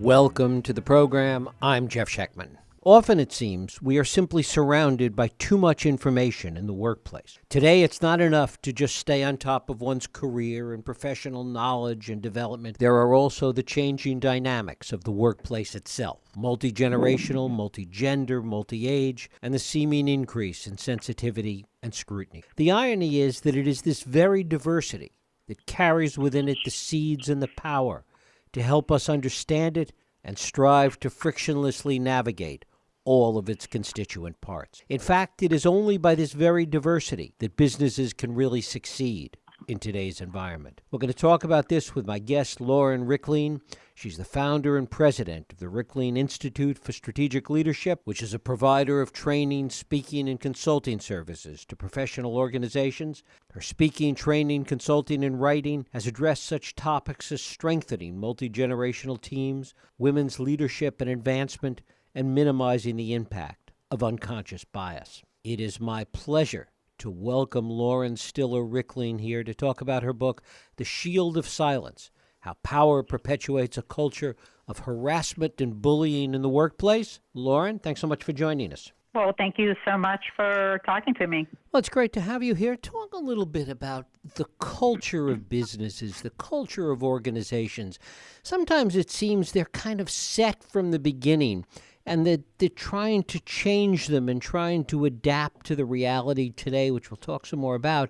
Welcome to the program. I'm Jeff Schechtman. Often it seems we are simply surrounded by too much information in the workplace. Today, it's not enough to just stay on top of one's career and professional knowledge and development. There are also the changing dynamics of the workplace itself. Multi-generational, multi-gender, multi-age, and the seeming increase in sensitivity and scrutiny. The irony is that it is this very diversity that carries within it the seeds and the power to help us understand it and strive to frictionlessly navigate all of its constituent parts. In fact, it is only by this very diversity that businesses can really succeed in today's environment. We're going to talk about this with my guest, Rikleen. She's the founder and president of the Rikleen Institute for Strategic Leadership, which is a provider of training, speaking, and consulting services to professional organizations. Her speaking, training, consulting, and writing has addressed such topics as strengthening multi-generational teams, women's leadership and advancement, and minimizing the impact of unconscious bias. It is my pleasure to welcome Lauren Stiller Rikleen here to talk about her book, The Shield of Silence: How Power Perpetuates a Culture of Harassment and Bullying in the Workplace. Lauren, thanks so much for joining us. Well, thank you so much for talking to me. Well, it's great to have you here. Talk a little bit about the culture of businesses, the culture of organizations. Sometimes it seems they're kind of set from the beginning, and that they're trying to change them and trying to adapt to the reality today, which we'll talk some more about,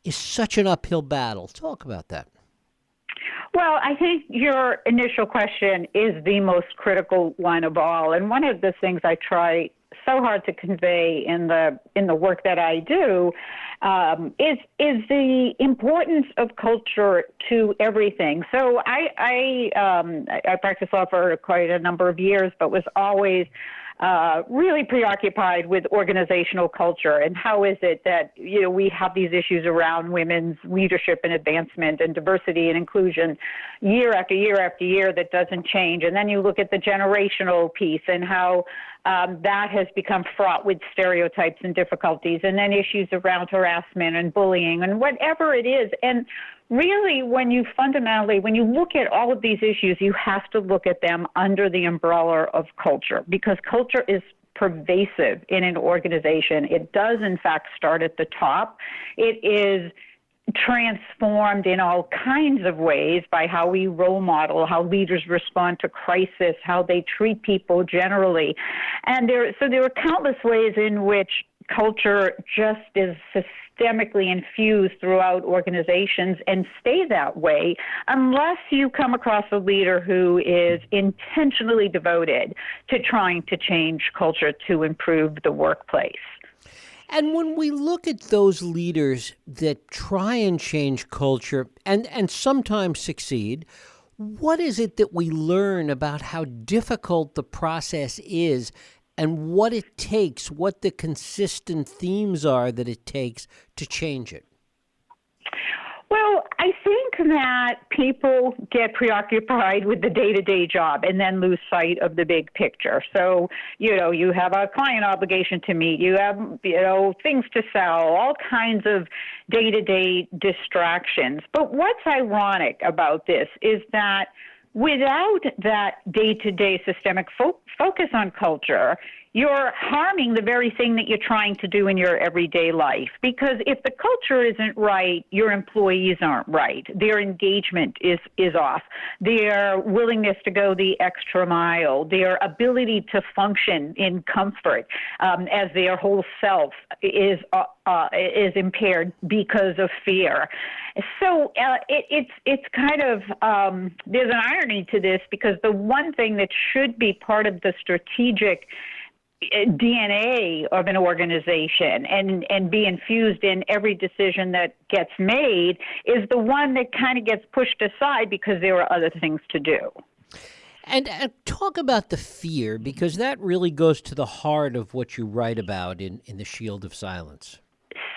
is such an uphill battle. Talk about that. Well, I think your initial question is the most critical one of all. And one of the things I try so hard to convey in the work that I do is the importance of culture to everything. So I practiced law for quite a number of years, but was always really preoccupied with organizational culture and how is it that we have these issues around women's leadership and advancement and diversity and inclusion year after year after year that doesn't change. And then you look at the generational piece and how that has become fraught with stereotypes and difficulties, and then issues around harassment and bullying and whatever it is. And really, when you look at all of these issues, you have to look at them under the umbrella of culture, because culture is pervasive in an organization. It does, in fact, start at the top. It is transformed in all kinds of ways by how we role model, how leaders respond to crisis, how they treat people generally. And there are countless ways in which culture just is systemically infused throughout organizations and stay that way unless you come across a leader who is intentionally devoted to trying to change culture to improve the workplace. And when we look at those leaders that try and change culture and sometimes succeed, what is it that we learn about how difficult the process is and what it takes, what the consistent themes are that it takes to change it? Well, I think that people get preoccupied with the day-to-day job and then lose sight of the big picture. So, you have a client obligation to meet, you have, things to sell, all kinds of day-to-day distractions. But what's ironic about this is that without that day-to-day systemic focus on culture, you're harming the very thing that you're trying to do in your everyday life. Because if the culture isn't right, your employees aren't right. Their engagement is off. Their willingness to go the extra mile, their ability to function in comfort as their whole self is impaired because of fear. So it's kind of, there's an irony to this, because the one thing that should be part of the strategic DNA of an organization and be infused in every decision that gets made is the one that kind of gets pushed aside because there are other things to do. And talk about the fear, because that really goes to the heart of what you write about in The Shield of Silence.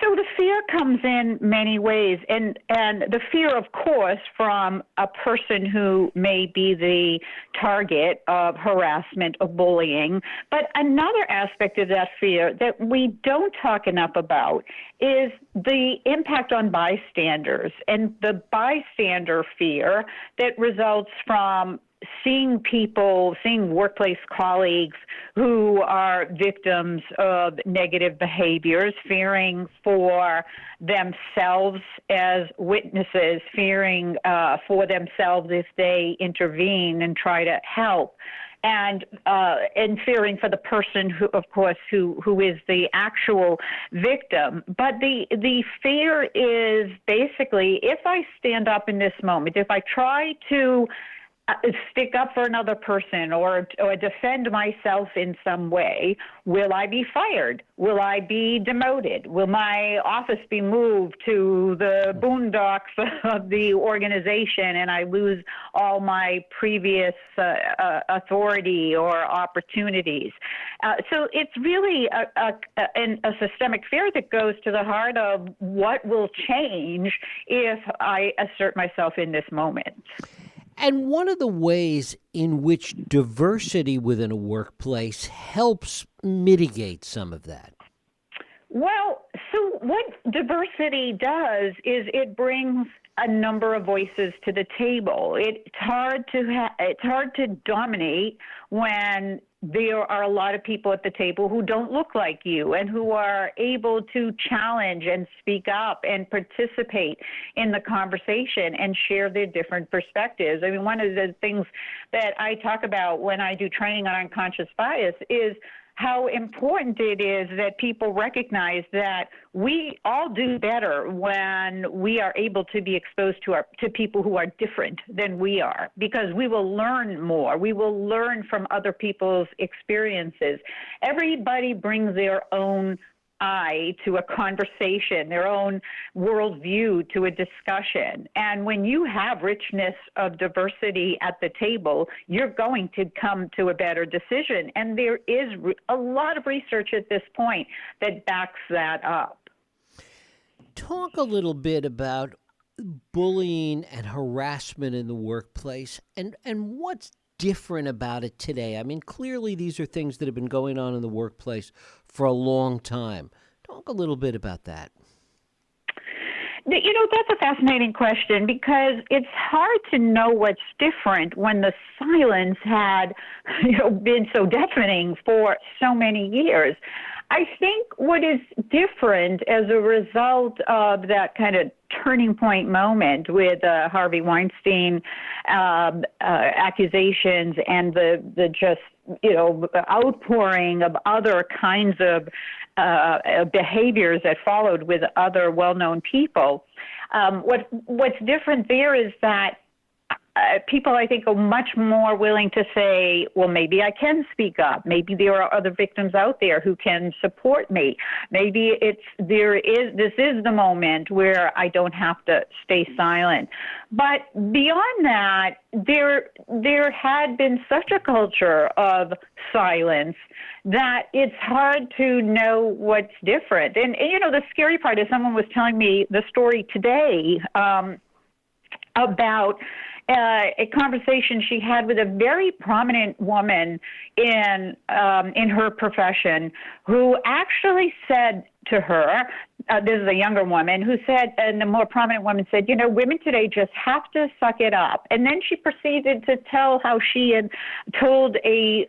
So the fear comes in many ways, and the fear, of course, from a person who may be the target of harassment, of bullying. But another aspect of that fear that we don't talk enough about is the impact on bystanders and the bystander fear that results from seeing people, seeing workplace colleagues who are victims of negative behaviors, fearing for themselves as witnesses, fearing for themselves if they intervene and try to help. And fearing for the person who, of course, who is the actual victim. But the fear is basically, if I stand up in this moment, if I try to stick up for another person or defend myself in some way, will I be fired? Will I be demoted? Will my office be moved to the boondocks of the organization and I lose all my previous authority or opportunities? So it's really a systemic fear that goes to the heart of what will change if I assert myself in this moment. And one of the ways in which diversity within a workplace helps mitigate some of that. Well, so what diversity does is it brings a number of voices to the table. It's hard to dominate when there are a lot of people at the table who don't look like you and who are able to challenge and speak up and participate in the conversation and share their different perspectives. I mean, one of the things that I talk about when I do training on unconscious bias is how important it is that people recognize that we all do better when we are able to be exposed to people who are different than we are, because we will learn more. We will learn from other people's experiences. Everybody brings their own eye to a conversation, their own worldview to a discussion. And when you have richness of diversity at the table, you're going to come to a better decision. And there is a lot of research at this point that backs that up. Talk a little bit about bullying and harassment in the workplace and what's different about it today. I mean, clearly these are things that have been going on in the workplace for a long time. Talk a little bit about that. You know, that's a fascinating question because it's hard to know what's different when the silence had, been so deafening for so many years. I think what is different as a result of that kind of turning point moment with Harvey Weinstein accusations and the just outpouring of other kinds of behaviors that followed with other well-known people. What's different there is that people, I think, are much more willing to say, well, maybe I can speak up. Maybe there are other victims out there who can support me. Maybe this is the moment where I don't have to stay silent. But beyond that, there had been such a culture of silence that it's hard to know what's different. And the scary part is someone was telling me the story today about a conversation she had with a very prominent woman in her profession who actually said to her, this is a younger woman who said, and the more prominent woman said, women today just have to suck it up. And then she proceeded to tell how she had told a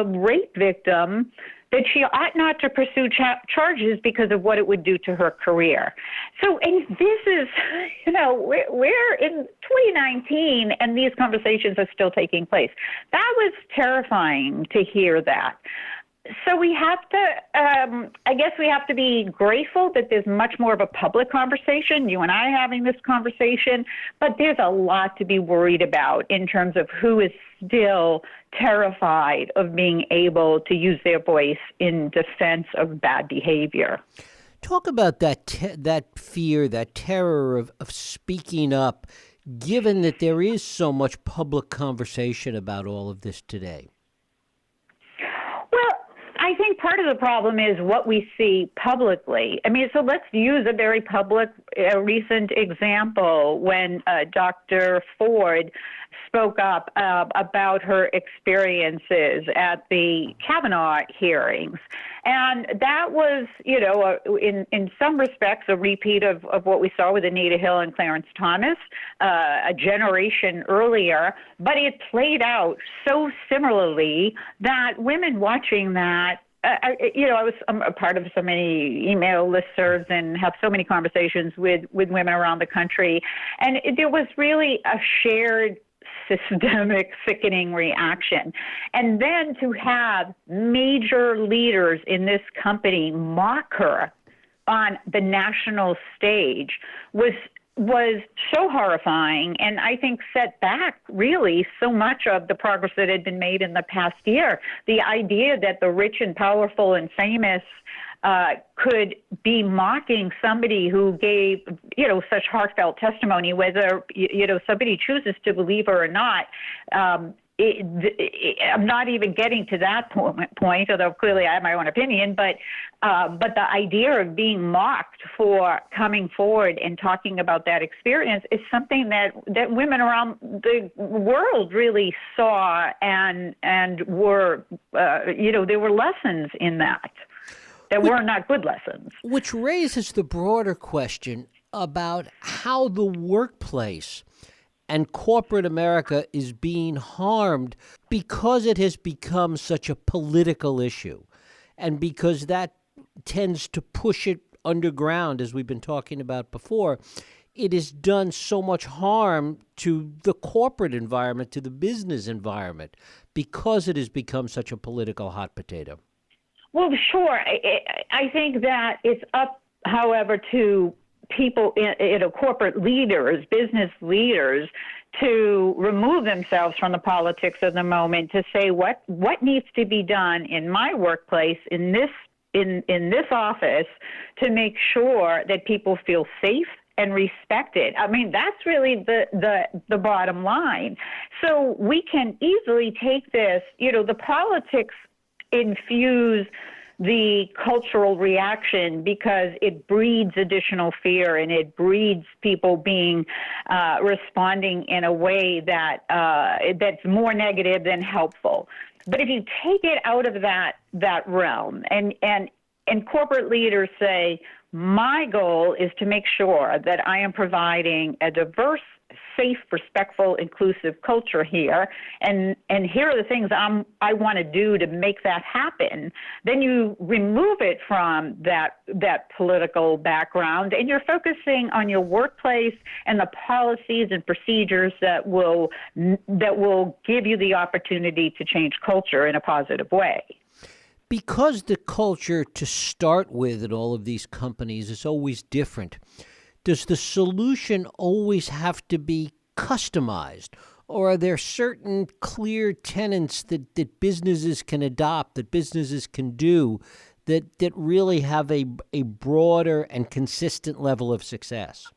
rape victim that she ought not to pursue charges because of what it would do to her career. So, and this is, we're in 2019 and these conversations are still taking place. That was terrifying to hear that. So we have to, I guess we have to be grateful that there's much more of a public conversation, you and I having this conversation, but there's a lot to be worried about in terms of who is still terrified of being able to use their voice in defense of bad behavior. Talk about that fear, that terror of speaking up, given that there is so much public conversation about all of this today. I think part of the problem is what we see publicly. I mean, so let's use a very public recent example when Dr. Ford spoke up about her experiences at the Kavanaugh hearings. And that was, in some respects, a repeat of what we saw with Anita Hill and Clarence Thomas a generation earlier. But it played out so similarly that women watching that, I'm a part of so many email listservs and have so many conversations with women around the country. And there was really a shared systemic sickening reaction. And then to have major leaders in this company mock her on the national stage was so horrifying, and I think set back really so much of the progress that had been made in the past year. The idea that the rich and powerful and famous could be mocking somebody who gave, such heartfelt testimony, whether, somebody chooses to believe her or not. I'm not even getting to that point, although clearly I have my own opinion, but the idea of being mocked for coming forward and talking about that experience is something that women around the world really saw and were, there were lessons in that were not good lessons. Which raises the broader question about how the workplace and corporate America is being harmed because it has become such a political issue, and because that tends to push it underground, as we've been talking about before. It has done so much harm to the corporate environment, to the business environment, because it has become such a political hot potato. Well, sure. I think that it's up, however, to people, corporate leaders, business leaders, to remove themselves from the politics of the moment, to say what needs to be done in my workplace, in this office, to make sure that people feel safe and respected. I mean, that's really the bottom line. So we can easily take this, the politics infuse the cultural reaction because it breeds additional fear, and it breeds people being responding in a way that that's more negative than helpful. But if you take it out of that realm, and corporate leaders say, my goal is to make sure that I am providing a diverse, safe, respectful, inclusive culture here, and here are the things I want to do to make that happen, then you remove it from that political background, and you're focusing on your workplace and the policies and procedures that will give you the opportunity to change culture in a positive way. Because the culture to start with in all of these companies is always different, does the solution always have to be customized? Or are there certain clear tenets that businesses can adopt, that businesses can do, that really have a broader and consistent level of success?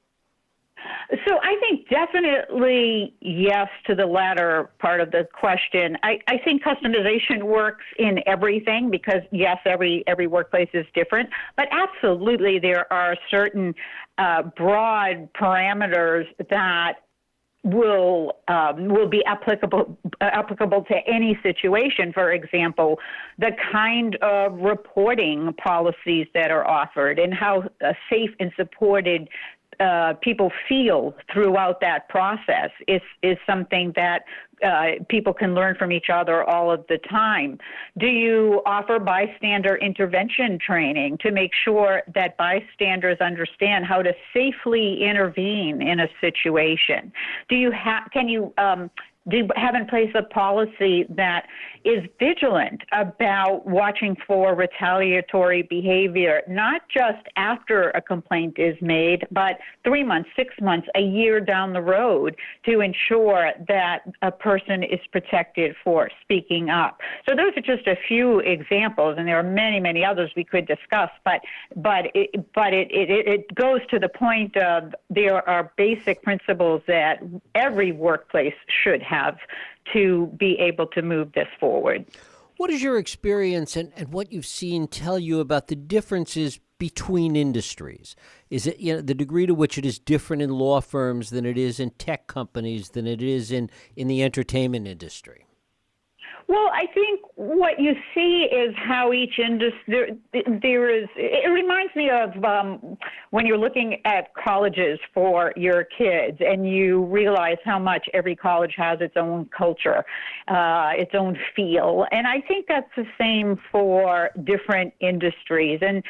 So I think definitely yes to the latter part of the question. I think customization works in everything because, yes, every workplace is different. But absolutely there are certain broad parameters that will be applicable to any situation. For example, the kind of reporting policies that are offered and how safe and supported people feel throughout that process is something that people can learn from each other all of the time. Do you offer bystander intervention training to make sure that bystanders understand how to safely intervene in a situation? Do you have in place a policy that is vigilant about watching for retaliatory behavior, not just after a complaint is made, but 3 months, 6 months, a year down the road to ensure that a person is protected for speaking up? So those are just a few examples, and there are many, many others we could discuss, but it goes to the point of there are basic principles that every workplace should have to be able to move this forward. What does your experience and what you've seen tell you about the differences between industries? Is it, the degree to which it is different in law firms than it is in tech companies, than it is in the entertainment industry? Well, I think what you see is how each industry, it reminds me of when you're looking at colleges for your kids and you realize how much every college has its own culture, its own feel. And I think that's the same for different industries. And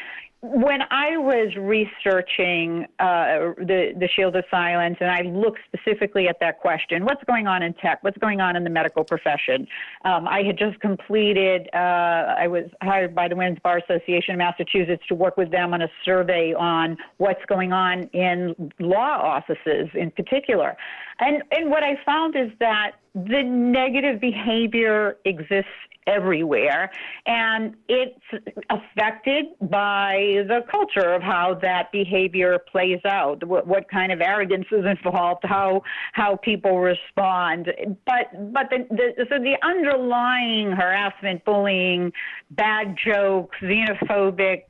when I was researching the Shield of Silence, and I looked specifically at that question, what's going on in tech? What's going on in the medical profession? I had just completed, I was hired by the Women's Bar Association of Massachusetts to work with them on a survey on what's going on in law offices in particular. And what I found is that the negative behavior exists everywhere, and it's affected by the culture of how that behavior plays out, what kind of arrogance is involved, how people respond. But the underlying harassment, bullying, bad jokes, xenophobic,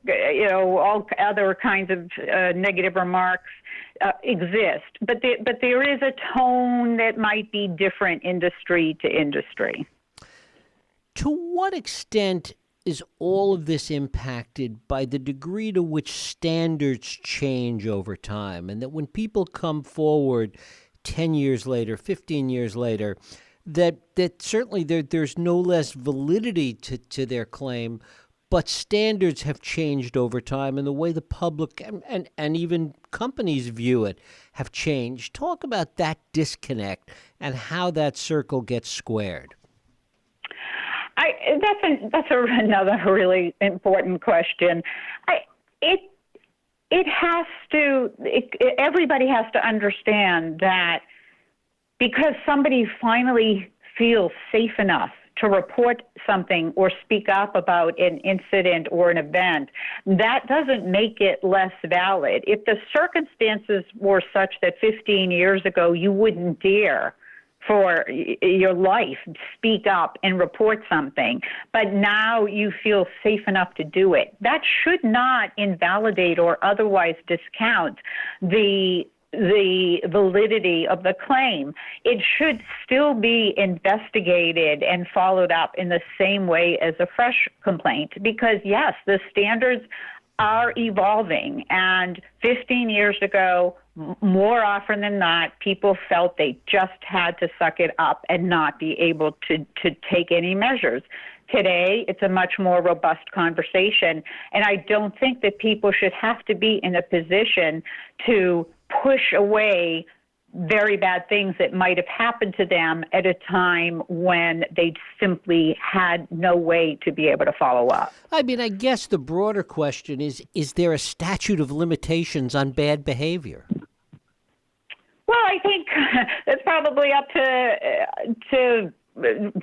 all other kinds of negative remarks exist. But there is a tone that might be different industry to industry. To what extent is all of this impacted by the degree to which standards change over time, and that when people come forward 10 years later, 15 years later, that certainly there's no less validity to their claim, but standards have changed over time, and the way the public and even companies view it have changed? Talk about that disconnect and how that circle gets squared. That's another really important question. Everybody has to understand that because somebody finally feels safe enough to report something or speak up about an incident or an event, that doesn't make it less valid. If the circumstances were such that 15 years ago you wouldn't dare for your life speak up and report something, but now you feel safe enough to do it, that should not invalidate or otherwise discount the validity of the claim. It should still be investigated and followed up in the same way as a fresh complaint, because yes, the standards are evolving, and 15 years ago, more often than not, people felt they just had to suck it up and not be able to take any measures. Today, it's a much more robust conversation, and I don't think that people should have to be in a position to push away very bad things that might have happened to them at a time when they simply had no way to be able to follow up. I mean, I guess the broader question is there a statute of limitations on bad behavior? Well, I think it's probably up to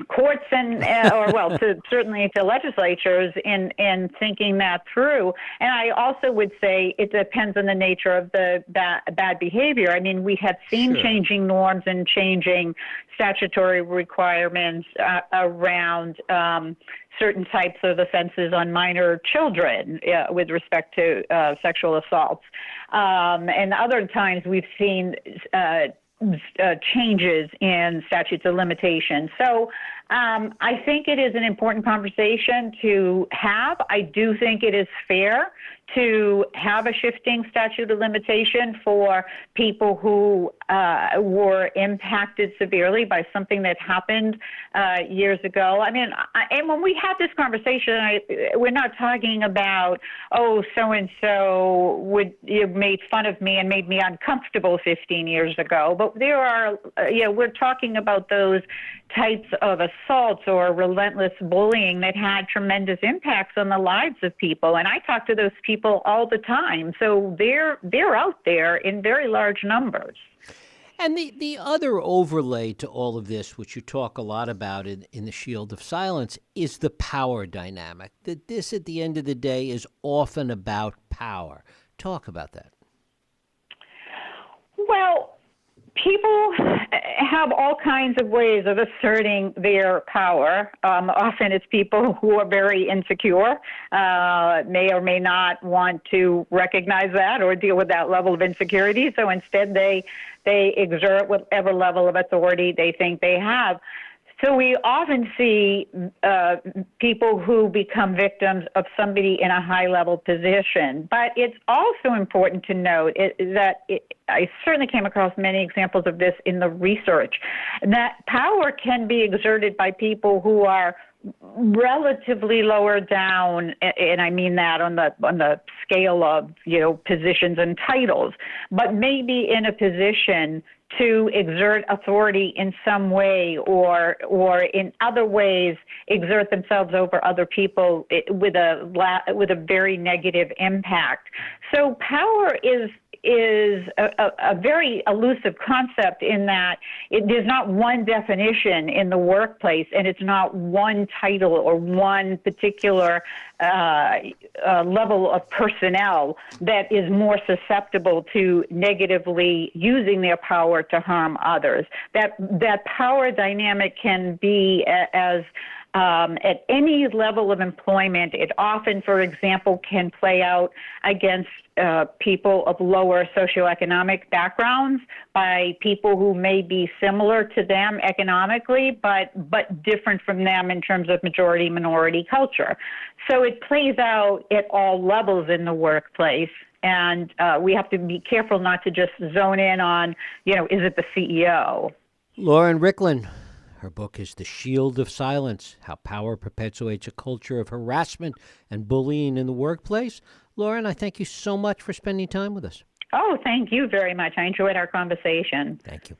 courts certainly to legislatures in thinking that through. And I also would say it depends on the nature of the bad behavior. I mean, we have seen changing norms and changing statutory requirements around certain types of offenses on minor children with respect to sexual assaults. And other times we've seen changes in statutes of limitation. So I think it is an important conversation to have. I do think it is fair to have a shifting statute of limitation for people who were impacted severely by something that happened years ago. I mean, and when we have this conversation, we're not talking about, so-and-so made fun of me and made me uncomfortable 15 years ago. But there are, we're talking about those types of assaults or relentless bullying that had tremendous impacts on the lives of people. And I talk to those people all the time. So they're out there in very large numbers. And the other overlay to all of this, which you talk a lot about in the Shield of Silence, is the power dynamic. That this, at the end of the day, is often about power. Talk about that. Well, People have all kinds of ways of asserting their power. Often it's people who are very insecure, may or may not want to recognize that or deal with that level of insecurity. So instead they exert whatever level of authority they think they have. So we often see people who become victims of somebody in a high-level position. But it's also important to note I certainly came across many examples of this in the research, that power can be exerted by people who are relatively lower down, and I mean that on the scale of positions and titles, but maybe in a position to exert authority in some way or in other ways exert themselves over other people with a very negative impact. So power is a very elusive concept in that there's not one definition in the workplace, and it's not one title or one particular level of personnel that is more susceptible to negatively using their power to harm others. That power dynamic can be as at any level of employment. It often, for example, can play out against people of lower socioeconomic backgrounds by people who may be similar to them economically, but different from them in terms of majority-minority culture. So it plays out at all levels in the workplace. And we have to be careful not to just zone in on, is it the CEO? Lauren Rikleen. Her book is The Shield of Silence, How Power Perpetuates a Culture of Harassment and Bullying in the Workplace. Lauren, I thank you so much for spending time with us. Oh, thank you very much. I enjoyed our conversation. Thank you.